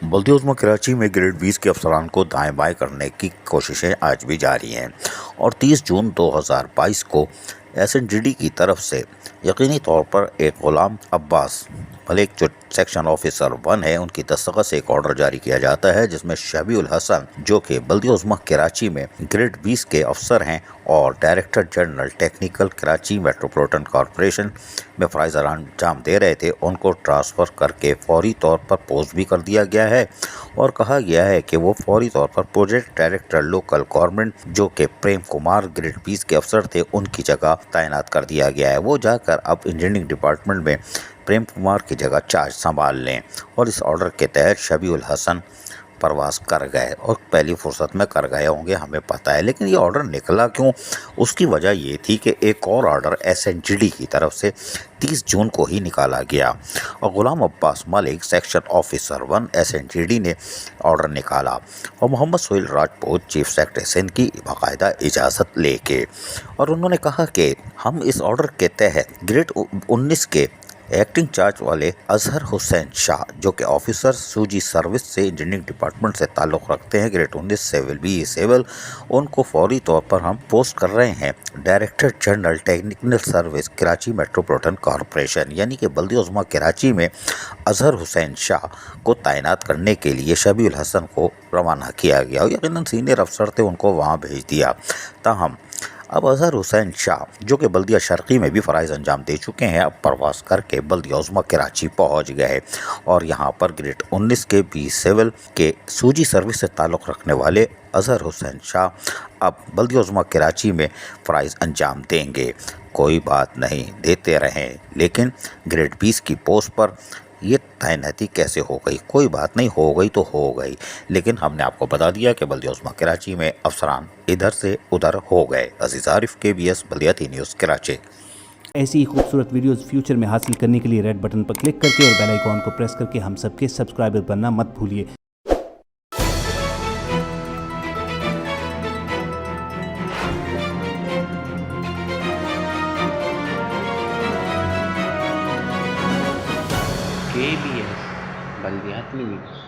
बल्दिया उज़्मा कराची में ग्रेड 20 के अफसरान को दाएं बाएं करने की कोशिशें आज भी जारी हैं और 30 जून 2022 को SNGD की तरफ से यकीनी तौर पर एक गुलाम अब्बास मलिक जो सेक्शन ऑफिसर 1 है उनकी दस्तखत से एक ऑर्डर जारी किया जाता है जिसमें शबीउल हसन जो कि बल्दिया उज़्मा कराची में ग्रेड 20 के अफसर हैं और director general technical Karachi metropolitan corporation में फ़राइज़ अंजाम दे रहे थे, उनको ट्रांसफ़र करके फौरी तौर पर पोस्ट भी कर दिया गया है और कहा गया है कि वो फौरी तौर पर प्रोजेक्ट डायरेक्टर लोकल गवर्नमेंट जो कि प्रेम कुमार ग्रेड 20 के अफसर थे उनकी जगह तैनात कर दिया गया है। वो जाकर अब इंजीनियरिंग डिपार्टमेंट में प्रेम कुमार की जगह चार्ज संभाल लें और इस ऑर्डर के तहत शबीउल हसन प्रवास कर गए और पहली फुर्सत में कर गए होंगे, हमें पता है। लेकिन ये ऑर्डर निकला क्यों? उसकी वजह ये थी कि एक और ऑर्डर SNGD की तरफ से 30 जून को ही निकाला गया और Ghulam Abbas Malik section officer 1 SNGD ने ऑर्डर निकाला और मोहम्मद सोहेल राजपूत चीफ सेक्रेटरी सिंध की बाकायदा इजाज़त लेके, और उन्होंने कहा कि हम इस ऑर्डर के तहत ग्रेड 19 के एक्टिंग चार्ज वाले अजहर हुसैन शाह जो कि ऑफिसर सूजी सर्विस से इंजीनियरिंग डिपार्टमेंट से ताल्लुक़ रखते हैं, ग्रेड 19 सिविल बी सिविल, उनको फौरी तौर पर हम पोस्ट कर रहे हैं director general technical service Karachi metropolitan corporation, यानी कि बल्दिया उज़्मा कराची में अजहर हुसैन शाह को तैनात करने के लिए शबीउल हसन को रवाना किया गया और यकीनन सीनियर अफसर थे, उनको वहाँ भेज दिया। ताहम अब अजहर हुसैन शाह जो कि बल्दिया शर्की में भी फ़राइज़ अंजाम दे चुके हैं, अब प्रवास करके बल्दिया उज़्मा कराची पहुंच गए और यहां पर ग्रेड 19 के बी सिविल के सूजी सर्विस से ताल्लुक़ रखने वाले अजहर हुसैन शाह अब बल्दिया उज़्मा कराची में फ़राइज़ अंजाम देंगे। कोई बात नहीं, देते रहें, लेकिन ग्रेड 20 की पोस्ट पर ये तैनाती कैसे हो गई? कोई बात नहीं, हो गई तो हो गई, लेकिन हमने आपको बता दिया कि बल्दिया उज़्मा कराची में अफसरान इधर से उधर हो गए। अजीज़ आरिफ KBS बल्दिया न्यूज़ कराची। ऐसी ही खूबसूरत वीडियोस फ्यूचर में हासिल करने के लिए रेड बटन पर क्लिक करके और बेल आइकॉन को प्रेस करके हम सबके सब्सक्राइबर बनना मत भूलिए। KBS बल्दिया न्यूज़।